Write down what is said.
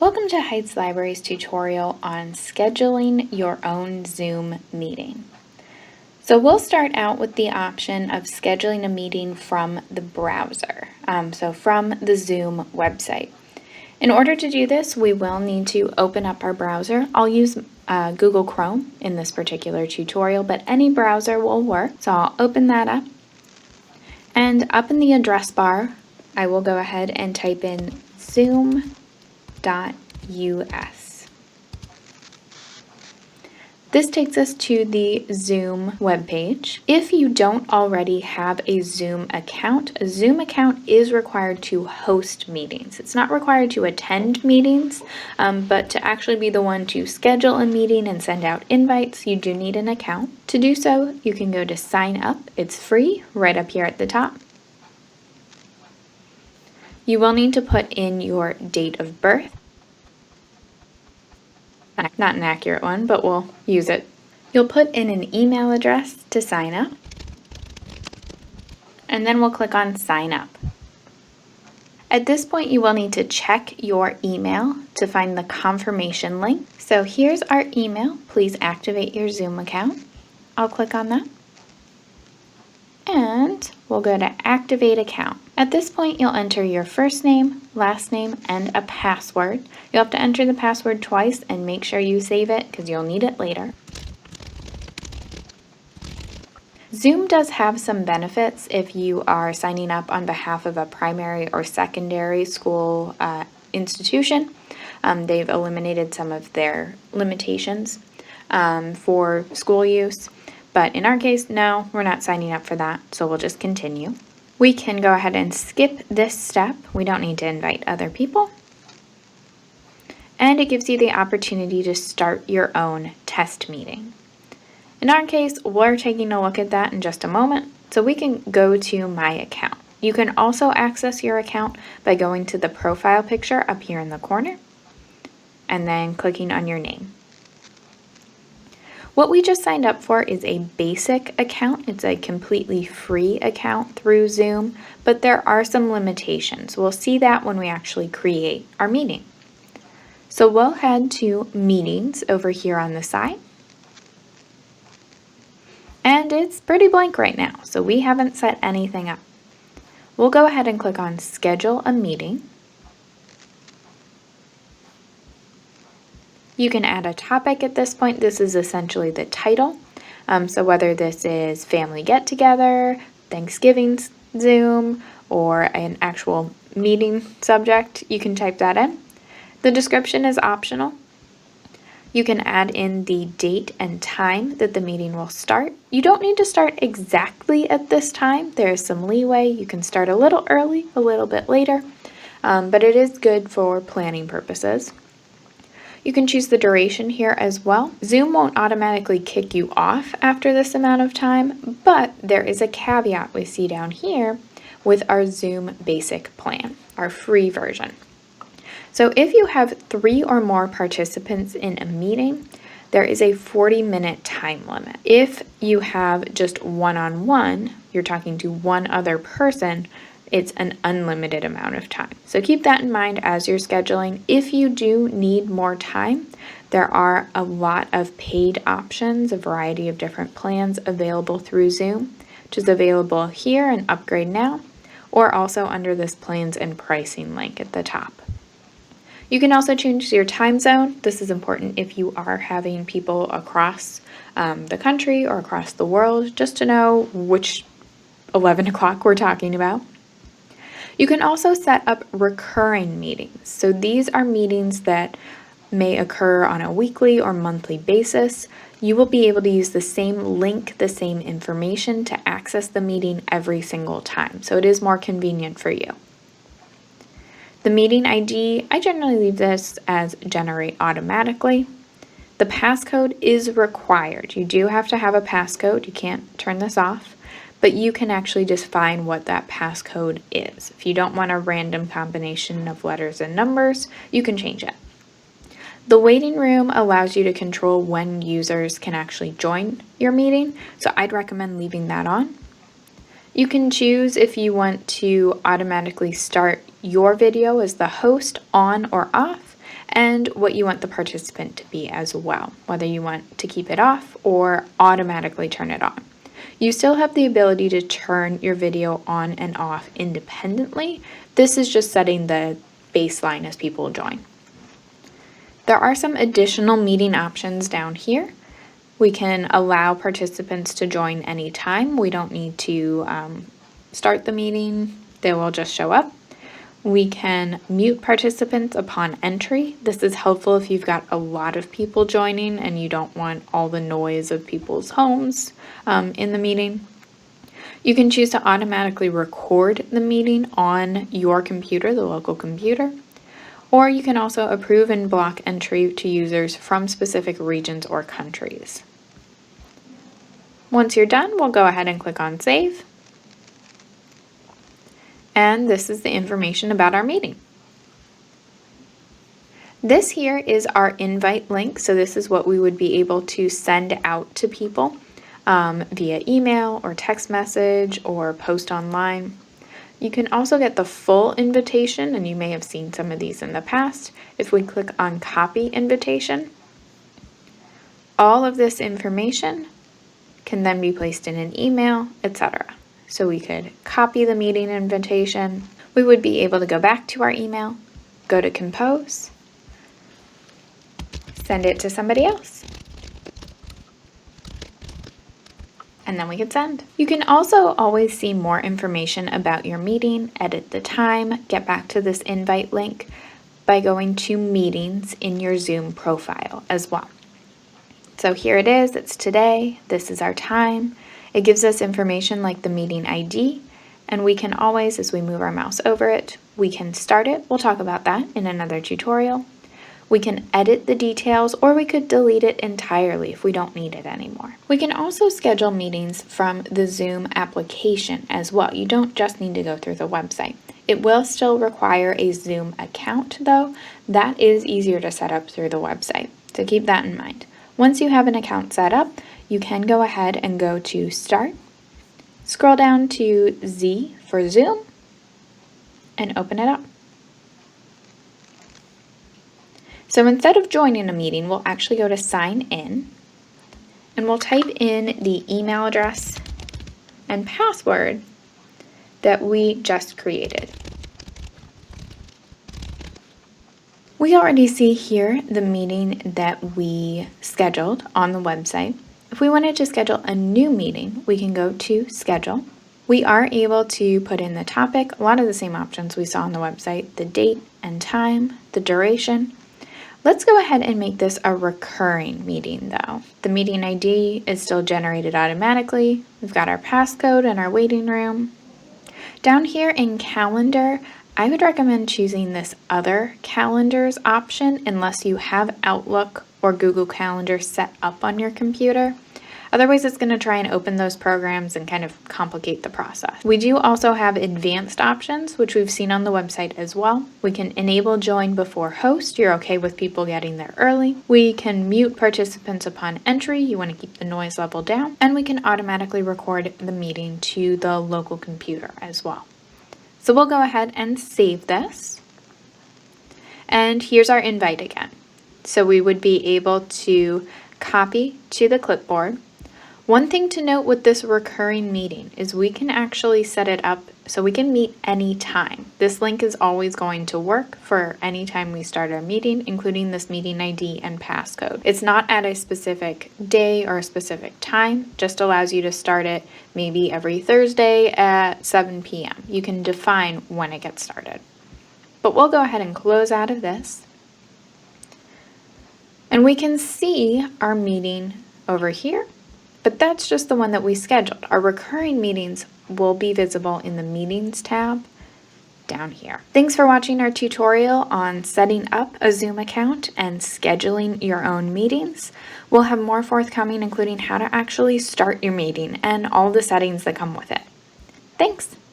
Welcome to Heights Library's tutorial on scheduling your own Zoom meeting. So we'll start out with the option of scheduling a meeting from the browser, so from the Zoom website. In order to do this, we will need to open up our browser. I'll use Google Chrome in this particular tutorial, but any browser will work. So I'll open that up. And up in the address bar, I will go ahead and type in zoom.us. This takes us to the Zoom webpage. If you don't already have a Zoom account is required to host meetings. It's not required to attend meetings, but to actually be the one to schedule a meeting and send out invites, you do need an account. To do so, you can go to sign up. It's free right up here at the top. You will need to put in your date of birth. Not an accurate one, but we'll use it. You'll put in an email address to sign up, and then we'll click on sign up. At this point, you will need to check your email to find the confirmation link. So here's our email. Please activate your Zoom account. I'll click on that. And we'll go to activate account. At this point, you'll enter your first name, last name, and a password. You'll have to enter the password twice and make sure you save it because you'll need it later. Zoom does have some benefits if you are signing up on behalf of a primary or secondary school institution. They've eliminated some of their limitations for school use. But in our case, no, we're not signing up for that, so we'll just continue. We can go ahead and skip this step. We don't need to invite other people. And it gives you the opportunity to start your own test meeting. In our case, we're taking a look at that in just a moment, so we can go to My Account. You can also access your account by going to the profile picture up here in the corner, and then clicking on your name. What we just signed up for is a basic account. It's a completely free account through Zoom, but there are some limitations. We'll see that when we actually create our meeting. So we'll head to Meetings over here on the side. And it's pretty blank right now, so we haven't set anything up. We'll go ahead and click on Schedule a Meeting. You can add a topic at this point. This is essentially the title. So whether this is family get-together, Thanksgiving Zoom, or an actual meeting subject, you can type that in. The description is optional. You can add in the date and time that the meeting will start. You don't need to start exactly at this time. There is some leeway. You can start a little early, a little bit later, but it is good for planning purposes. You can choose the duration here as well. Zoom won't automatically kick you off after this amount of time, but there is a caveat we see down here with our Zoom basic plan, our free version. So if you have 3 or more participants in a meeting, there is a 40-minute time limit. If you have just one-on-one, you're talking to one other person, it's an unlimited amount of time. So keep that in mind as you're scheduling. If you do need more time, there are a lot of paid options, a variety of different plans available through Zoom, which is available here in Upgrade Now, or also under this Plans and Pricing link at the top. You can also change your time zone. This is important if you are having people across the country or across the world, just to know which 11 o'clock we're talking about. You can also set up recurring meetings. So these are meetings that may occur on a weekly or monthly basis. You will be able to use the same link, the same information to access the meeting every single time. So it is more convenient for you. The meeting ID, I generally leave this as generate automatically. The passcode is required. You do have to have a passcode. You can't turn this off. But you can actually define what that passcode is. If you don't want a random combination of letters and numbers, you can change it. The waiting room allows you to control when users can actually join your meeting, so I'd recommend leaving that on. You can choose if you want to automatically start your video as the host on or off, and what you want the participant to be as well, whether you want to keep it off or automatically turn it on. You still have the ability to turn your video on and off independently. This is just setting the baseline as people join. There are some additional meeting options down here. We can allow participants to join anytime. We don't need to start the meeting. They will just show up. We can mute participants upon entry. This is helpful if you've got a lot of people joining and you don't want all the noise of people's homes in the meeting. You can choose to automatically record the meeting on your computer, the local computer, or you can also approve and block entry to users from specific regions or countries. Once you're done, we'll go ahead and click on Save. And this is the information about our meeting. This here is our invite link. So this is what we would be able to send out to people via email or text message or post online. You can also get the full invitation, and you may have seen some of these in the past. If we click on Copy Invitation, all of this information can then be placed in an email, etc. So we could copy the meeting invitation. We would be able to go back to our email, go to Compose, send it to somebody else, and then we could send. You can also always see more information about your meeting, edit the time, get back to this invite link by going to Meetings in your Zoom profile as well. So here it is, it's today, this is our time. It gives us information like the meeting ID, and we can always, as we move our mouse over it, we can start it. We'll talk about that in another tutorial. We can edit the details, or we could delete it entirely if we don't need it anymore. We can also schedule meetings from the Zoom application as well. You don't just need to go through the website. It will still require a Zoom account though. That is easier to set up through the website, so keep that in mind. Once you have an account set up, you can go ahead and go to Start, scroll down to Z for Zoom, and open it up. So instead of joining a meeting, we'll actually go to Sign In, and we'll type in the email address and password that we just created. We already see here the meeting that we scheduled on the website. If we wanted to schedule a new meeting, we can go to Schedule. We are able to put in the topic, a lot of the same options we saw on the website, the date and time, the duration. Let's go ahead and make this a recurring meeting though. The meeting ID is still generated automatically. We've got our passcode and our waiting room. Down here in Calendar, I would recommend choosing this Other Calendars option unless you have Outlook or Google Calendar set up on your computer. Otherwise, it's going to try and open those programs and kind of complicate the process. We do also have advanced options, which we've seen on the website as well. We can enable join before host. You're okay with people getting there early. We can mute participants upon entry. You want to keep the noise level down. And we can automatically record the meeting to the local computer as well. So we'll go ahead and save this. And here's our invite again. So we would be able to copy to the clipboard. One thing to note with this recurring meeting is we can actually set it up so we can meet anytime. This link is always going to work for any time we start our meeting, including this meeting ID and passcode. It's not at a specific day or a specific time, just allows you to start it maybe every Thursday at 7 p.m. You can define when it gets started. But we'll go ahead and close out of this. And we can see our meeting over here, but that's just the one that we scheduled. Our recurring meetings will be visible in the Meetings tab down here. Thanks for watching our tutorial on setting up a Zoom account and scheduling your own meetings. We'll have more forthcoming, including how to actually start your meeting and all the settings that come with it. Thanks!